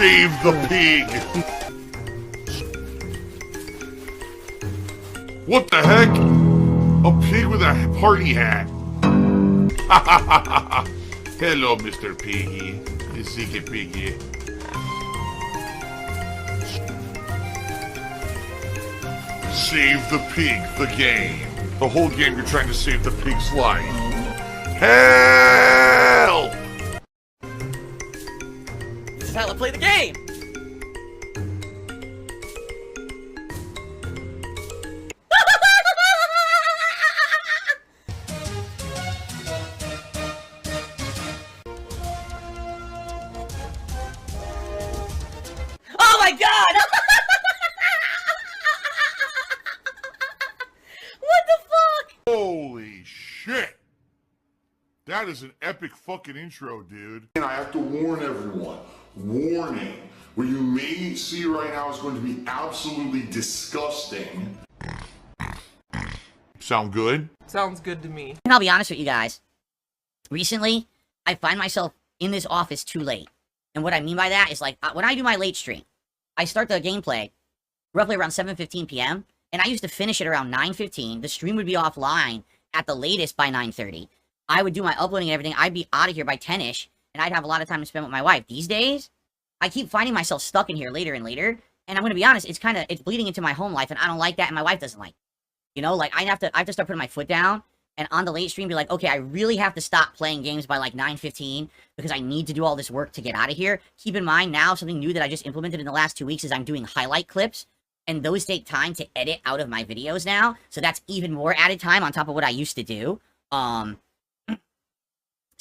Save the pig! What the heck? A pig with a party hat. Hello, Mr. Piggy. The secret piggy. Save the pig, the game. The whole game you're trying to save the pig's life. Help! This is how I play the game! Oh my god! What the fuck? Holy shit! That is an epic fucking intro, dude. And I have to warn everyone. Warning. What you may see right now is going to be absolutely disgusting. Sound good? Sounds good to me. And I'll be honest with you guys. Recently, I find myself in this office too late. And what I mean by that is, like, when I do my late stream, I start the gameplay roughly around 7:15 p.m. And I used to finish it around 9:15. The stream would be offline at the latest by 9:30. I would do my uploading and everything. I'd be out of here by 10-ish. And I'd have a lot of time to spend with my wife. These days, I keep finding myself stuck in here later and later. And I'm going to be honest, it's bleeding into my home life. And I don't like that. And my wife doesn't like it. You know, like, I have to start putting my foot down. And on the late stream, be like, okay, I really have to stop playing games by like 9:15 because I need to do all this work to get out of here. Keep in mind now, something new that I just implemented in the last 2 weeks is I'm doing highlight clips. And those take time to edit out of my videos now. So that's even more added time on top of what I used to do.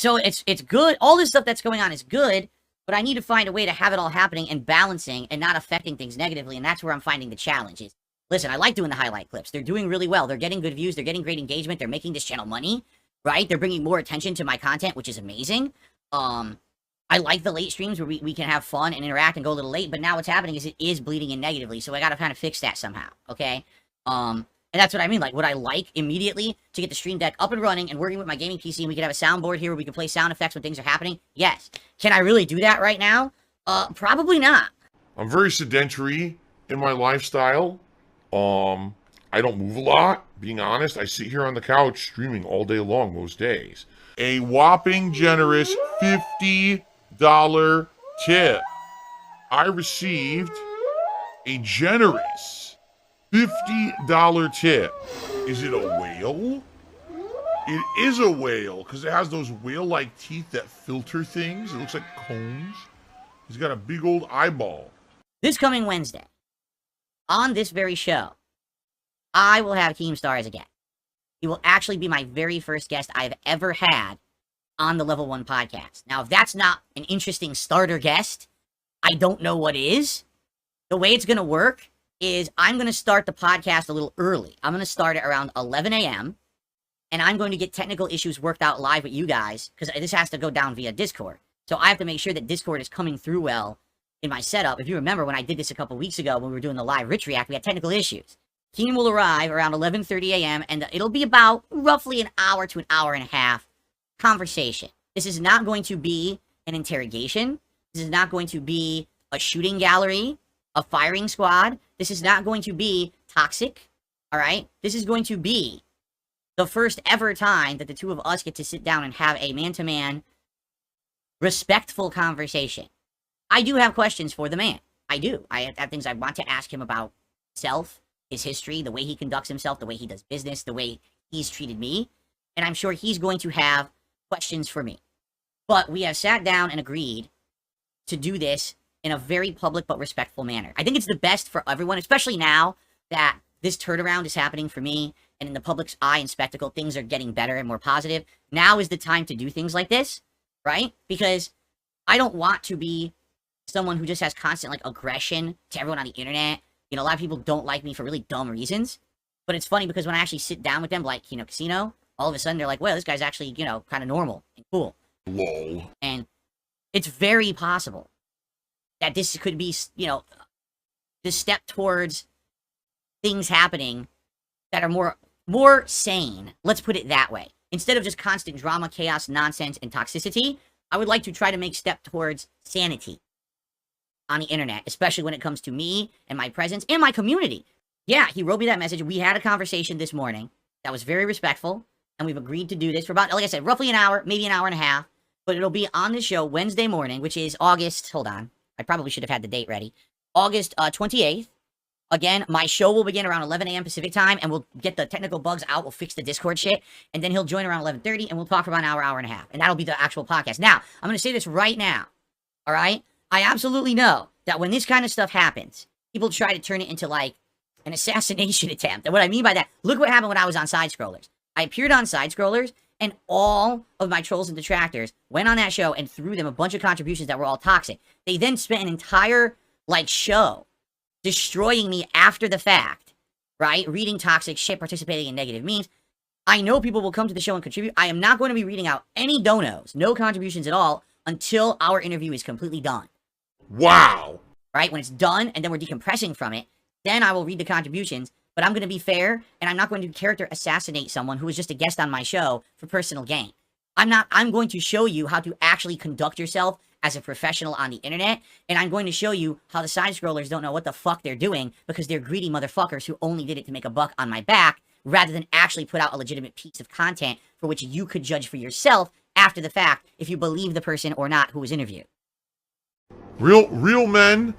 So it's good. All this stuff that's going on is good. But I need to find a way to have it all happening and balancing and not affecting things negatively. And that's where I'm finding the challenge is. Listen, I like doing the highlight clips. They're doing really well. They're getting good views. They're getting great engagement. They're making this channel money, right? They're bringing more attention to my content, which is amazing. I like the late streams where we can have fun and interact and go a little late. But now what's happening is it is bleeding in negatively. So I got to kind of fix that somehow, okay? And that's what I mean. Like, would I like immediately to get the stream deck up and running and working with my gaming PC and we could have a soundboard here where we can play sound effects when things are happening? Yes. Can I really do that right now? Probably not. I'm very sedentary in my lifestyle. I don't move a lot, being honest. I sit here on the couch streaming all day long most days. A whopping generous $50 tip. I received a generous $50 tip. Is it a whale? It is a whale, because it has those whale-like teeth that filter things. It looks like cones. He's got a big old eyeball. This coming Wednesday, on this very show, I will have Keemstar as a guest. He will actually be my very first guest I've ever had on the Level 1 podcast. Now, if that's not an interesting starter guest, I don't know what is. The way it's going to work is I'm going to start the podcast a little early. I'm going to start it around 11 a.m., and I'm going to get technical issues worked out live with you guys, because this has to go down via Discord. So I have to make sure that Discord is coming through well in my setup. If you remember when I did this a couple weeks ago when we were doing the live Rich React, we had technical issues. Keem will arrive around 11:30 a.m. and it'll be about roughly an hour to an hour and a half conversation. This is not going to be an interrogation. This is not going to be a shooting gallery, a firing squad. This is not going to be toxic, all right? This is going to be the first ever time that the two of us get to sit down and have a man-to-man, respectful conversation. I do have questions for the man. I do. I have things I want to ask him about himself, his history, the way he conducts himself, the way he does business, the way he's treated me. And I'm sure he's going to have questions for me. But we have sat down and agreed to do this in a very public but respectful manner. I think it's the best for everyone, especially now that this turnaround is happening for me and in the public's eye and spectacle, things are getting better and more positive. Now is the time to do things like this, right? Because I don't want to be someone who just has constant, like, aggression to everyone on the internet. You know, a lot of people don't like me for really dumb reasons. But it's funny because when I actually sit down with them, like, you know, Casino, all of a sudden they're like, well, this guy's actually, you know, kind of normal and cool. Lol. And it's very possible that this could be, you know, the step towards things happening that are more sane. Let's put it that way. Instead of just constant drama, chaos, nonsense, and toxicity, I would like to try to make step towards sanity. on the internet, especially when it comes to me and my presence and my community. Yeah, he wrote me that message. We had a conversation this morning that was very respectful, and we've agreed to do this for about, like I said, roughly an hour, maybe an hour and a half, but it'll be on the show Wednesday morning, which is August, hold on, I probably should have had the date ready, August 28th. Again, my show will begin around 11 a.m. Pacific time, and we'll get the technical bugs out. We'll fix the Discord shit, and then he'll join around 11:30, and we'll talk for about an hour, hour and a half, and that'll be the actual podcast. Now, I'm going to say this right now, all right? I absolutely know that when this kind of stuff happens, people try to turn it into, like, an assassination attempt. And what I mean by that, look what happened when I was on Side Scrollers. I appeared on Side Scrollers, and all of my trolls and detractors went on that show and threw them a bunch of contributions that were all toxic. They then spent an entire, like, show destroying me after the fact, right? Reading toxic shit, participating in negative memes. I know people will come to the show and contribute. I am not going to be reading out any donos, no contributions at all, until our interview is completely done. Wow. Right? When it's done, and then we're decompressing from it, then I will read the contributions, but I'm going to be fair, and I'm not going to character assassinate someone who is just a guest on my show for personal gain. I'm going to show you how to actually conduct yourself as a professional on the internet, and I'm going to show you how the side scrollers don't know what the fuck they're doing because they're greedy motherfuckers who only did it to make a buck on my back rather than actually put out a legitimate piece of content for which you could judge for yourself after the fact if you believe the person or not who was interviewed. Real men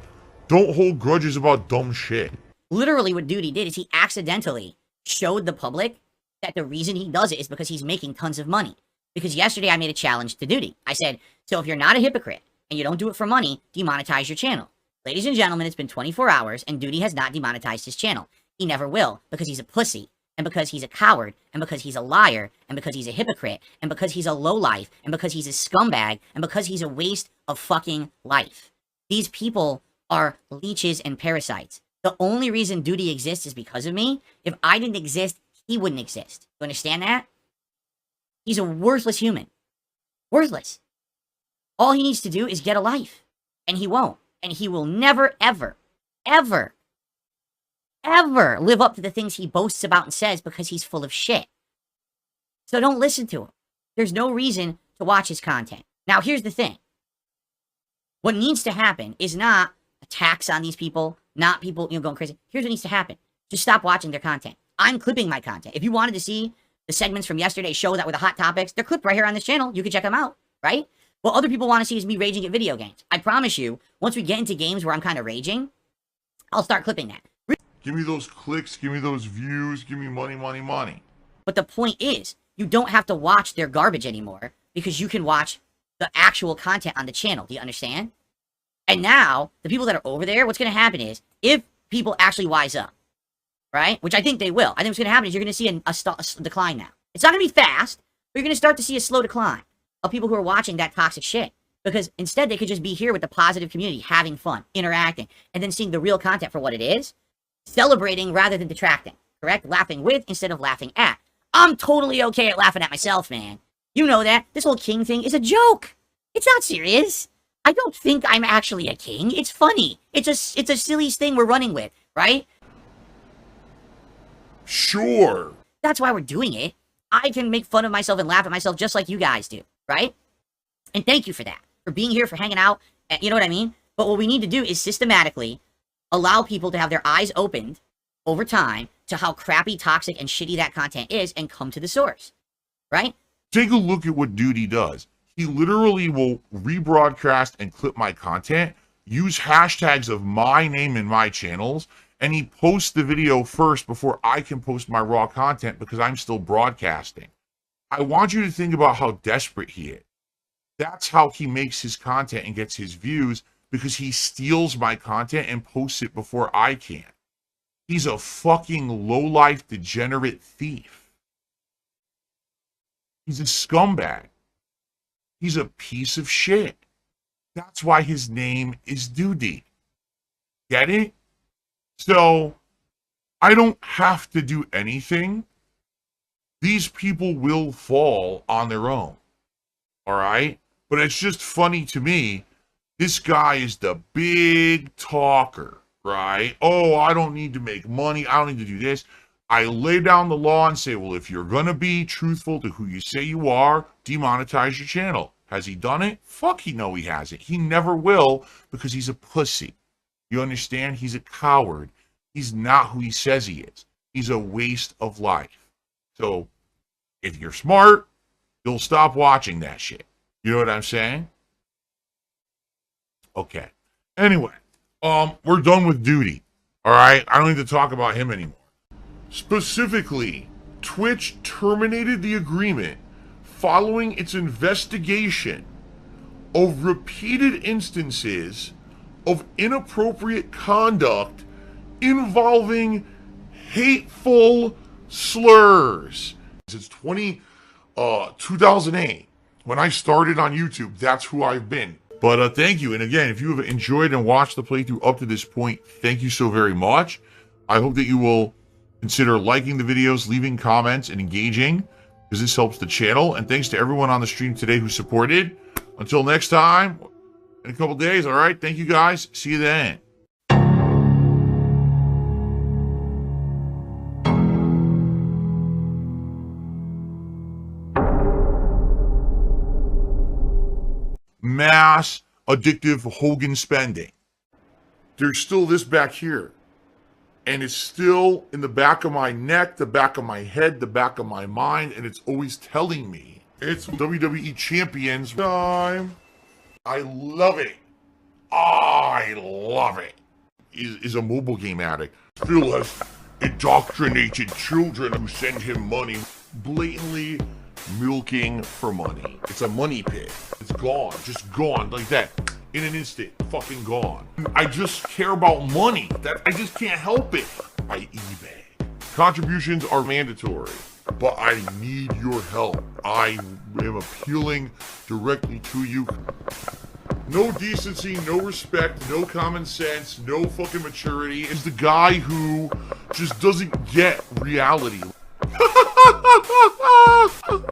don't hold grudges about dumb shit. Literally what Duty did is he accidentally showed the public that the reason he does it is because he's making tons of money. Because yesterday I made a challenge to Duty. I said, so if you're not a hypocrite and you don't do it for money, demonetize your channel. Ladies and gentlemen, it's been 24 hours and Duty has not demonetized his channel. He never will because he's a pussy and because he's a coward and because he's a liar and because he's a hypocrite and because he's a lowlife and because he's a scumbag and because he's a waste of fucking life. These people are leeches and parasites. The only reason Duty exists is because of me. If I didn't exist, he wouldn't exist. You understand that? He's a worthless human. Worthless. All he needs to do is get a life. And he won't. And he will never, ever, ever, ever live up to the things he boasts about and says because he's full of shit. So don't listen to him. There's no reason to watch his content. Now, here's the thing. What needs to happen is not attacks on these people, not people, going crazy. Here's what needs to happen. Just stop watching their content. I'm clipping my content. If you wanted to see the segments from yesterday's show that were the hot topics, they're clipped right here on this channel. You can check them out, right? What other people want to see is me raging at video games. I promise you, once we get into games where I'm kind of raging, I'll start clipping that. Give me those clicks, give me those views, give me money, money, money. But the point is, you don't have to watch their garbage anymore because you can watch the actual content on the channel. Do you understand? And now, the people that are over there, what's going to happen is, if people actually wise up, right? Which I think they will. I think what's going to happen is you're going to see a decline now. It's not going to be fast, but you're going to start to see a slow decline of people who are watching that toxic shit. Because instead, they could just be here with the positive community, having fun, interacting, and then seeing the real content for what it is, celebrating rather than detracting, correct? Laughing with instead of laughing at. I'm totally okay at laughing at myself, man. You know that. This whole king thing is a joke. It's not serious. I don't think I'm actually a king. It's funny. It's a silly thing we're running with, right? Sure. That's why we're doing it. I can make fun of myself and laugh at myself just like you guys do, right? And thank you for that, for being here, for hanging out. You know what I mean? But what we need to do is systematically allow people to have their eyes opened over time to how crappy, toxic, and shitty that content is and come to the source, right? Take a look at what Duty does. He literally will rebroadcast and clip my content, use hashtags of my name in my channels, and he posts the video first before I can post my raw content because I'm still broadcasting. I want you to think about how desperate he is. That's how he makes his content and gets his views, because he steals my content and posts it before I can. He's a fucking lowlife, degenerate thief. He's a scumbag. He's a piece of shit. That's why his name is Duty. Get it? So, I don't have to do anything. These people will fall on their own. Alright? But it's just funny to me. This guy is the big talker, right? Oh, I don't need to make money. I don't need to do this. I lay down the law and say, well, if you're going to be truthful to who you say you are, demonetize your channel. Has he done it? Fuck, no, he hasn't. He never will because he's a pussy. You understand? He's a coward. He's not who he says he is. He's a waste of life. So, if you're smart, you'll stop watching that shit. You know what I'm saying? Okay. Anyway, we're done with duty. All right? I don't need to talk about him anymore. Specifically, Twitch terminated the agreement following its investigation of repeated instances of inappropriate conduct involving hateful slurs. It's 2008. When I started on YouTube, that's who I've been. But thank you. And again, if you have enjoyed and watched the playthrough up to this point, thank you so very much. I hope that you will consider liking the videos, leaving comments, and engaging, because this helps the channel. And thanks to everyone on the stream today who supported. Until next time, in a couple days, all right? Thank you, guys. See you then. Mass addictive Hogan spending. There's still this back here. And it's still in the back of my neck, the back of my head, the back of my mind, and it's always telling me it's WWE Champions time. I love it. I love it. Is a mobile game addict. Still has indoctrinated children who send him money, blatantly milking for money. It's a money pit. It's gone, just gone like that. In an instant, fucking gone. I just care about money. That I just can't help it. By eBay. Contributions are mandatory, but I need your help. I am appealing directly to you. No decency, no respect, no common sense, no fucking maturity. Is the guy who just doesn't get reality.